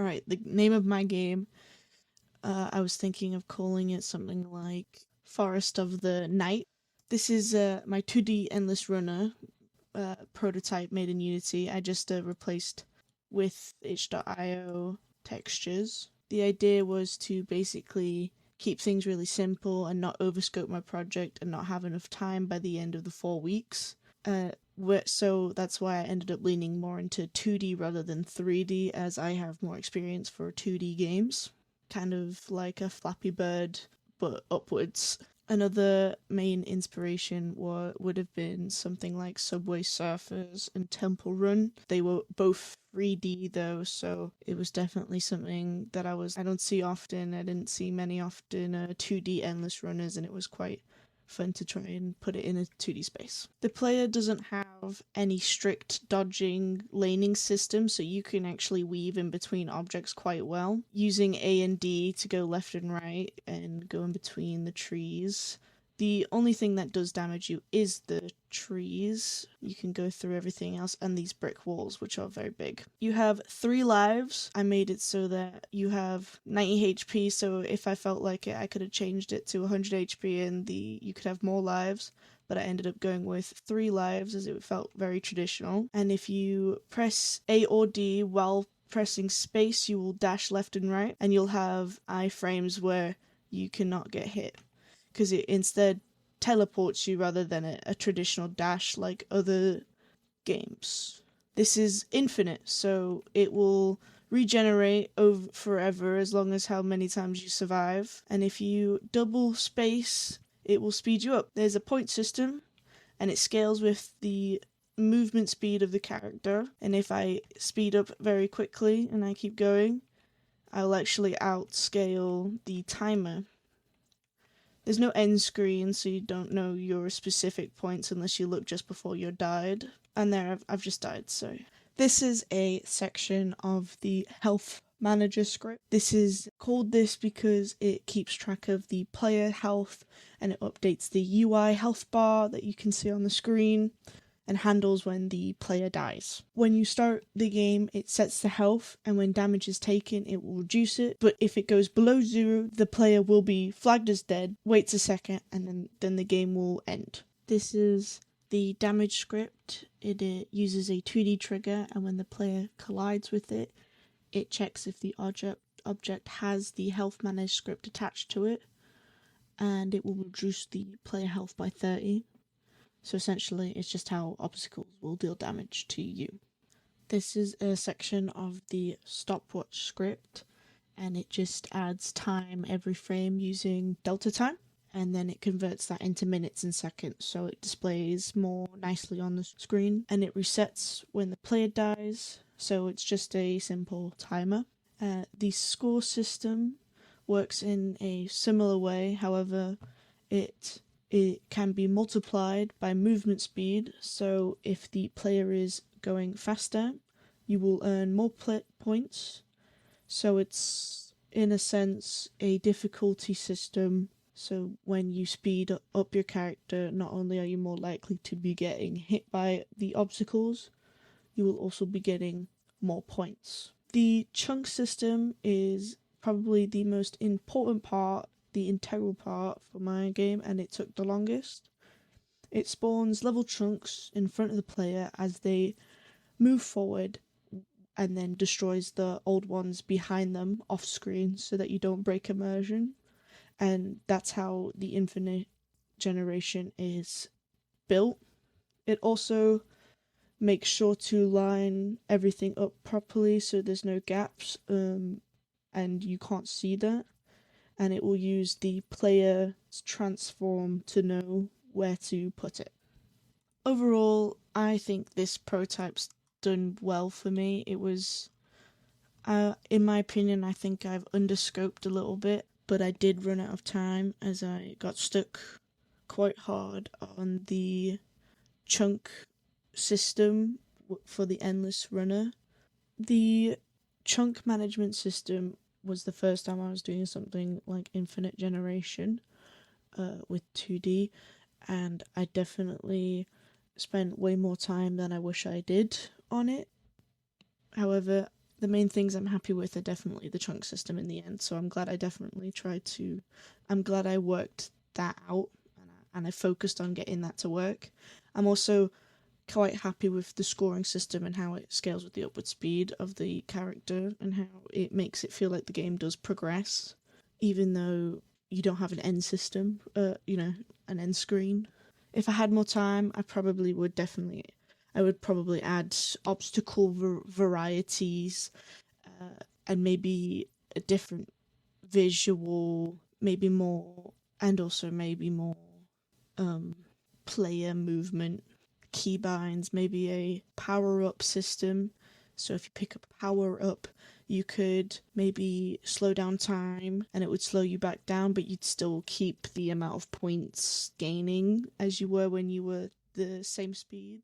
Alright, the name of my game, I was thinking of calling it something like Forest of the Night. This is my 2D endless runner prototype made in Unity. I just replaced with itch.io textures. The idea was to basically keep things really simple and not overscope my project and not have enough time by the end of the 4 weeks. So that's why I ended up leaning more into 2D rather than 3D, as I have more experience for 2D games. Kind of like a Flappy Bird, but upwards. Another main inspiration would have been something like Subway Surfers and Temple Run. They were both 3D though, so it was definitely something that I don't see often. I didn't see many often 2D endless runners, and it was quite fun to try and put it in a 2D space. The player doesn't have any strict dodging laning system, so you can actually weave in between objects quite well, using A and D to go left and right and go in between the trees. The only thing that does damage you is the trees. You can go through everything else and these brick walls, which are very big. You have 3 lives. I made it so that you have 90 HP, so if I felt like it, I could have changed it to 100 HP and you could have more lives. But I ended up going with 3 lives as it felt very traditional. And if you press A or D while pressing space, you will dash left and right, and you'll have iframes where you cannot get hit, because it instead teleports you rather than a traditional dash like other games. This is infinite, so it will regenerate over forever as long as how many times you survive. And if you double space, it will speed you up. There's a point system, and it scales with the movement speed of the character. And if I speed up very quickly and I keep going, I'll actually outscale the timer. There's no end screen, so you don't know your specific points unless you look just before you died. And there, I've just died, so. This is a section of the health manager script. This is called this because it keeps track of the player health, and it updates the UI health bar that you can see on the screen, and handles when the player dies. When you start the game, it sets the health, and when damage is taken, it will reduce it. But if it goes below 0, the player will be flagged as dead, waits a second, and then the game will end. This is the damage script. It uses a 2D trigger, and when the player collides with it, it checks if the object has the health manage script attached to it, and it will reduce the player health by 30. So essentially, it's just how obstacles will deal damage to you. This is a section of the stopwatch script, and it just adds time every frame using delta time, and then it converts that into minutes and seconds, so it displays more nicely on the screen, and it resets when the player dies, so it's just a simple timer. The score system works in a similar way, however, it can be multiplied by movement speed, so if the player is going faster, you will earn more points. So it's, in a sense, a difficulty system. So when you speed up your character, not only are you more likely to be getting hit by the obstacles, you will also be getting more points. The chunk system is probably the most important part, the integral part for my game, and it took the longest. It spawns level chunks in front of the player as they move forward, and then destroys the old ones behind them off screen so that you don't break immersion. And that's how the infinite generation is built. It also makes sure to line everything up properly so there's no gaps, and you can't see that. And it will use the player's transform to know where to put it. Overall, I think this prototype's done well for me. It was, in my opinion, I think I've underscoped a little bit, but I did run out of time as I got stuck quite hard on the chunk system for the endless runner. The chunk management system was the first time I was doing something like infinite generation with 2D, and I definitely spent way more time than I wish I did on it. However, the main things I'm happy with are definitely the chunk system in the end. So I'm glad I definitely tried to. I'm glad I worked that out and I focused on getting that to work. I'm also quite happy with the scoring system and how it scales with the upward speed of the character and how it makes it feel like the game does progress, even though you don't have an end system, an end screen. If I had more time, I would probably add obstacle varieties, and maybe a different visual, maybe more, and also maybe more um, player movement, keybinds, maybe a power up system. So if you pick up a power up, you could maybe slow down time and it would slow you back down, but you'd still keep the amount of points gaining as you were when you were the same speed.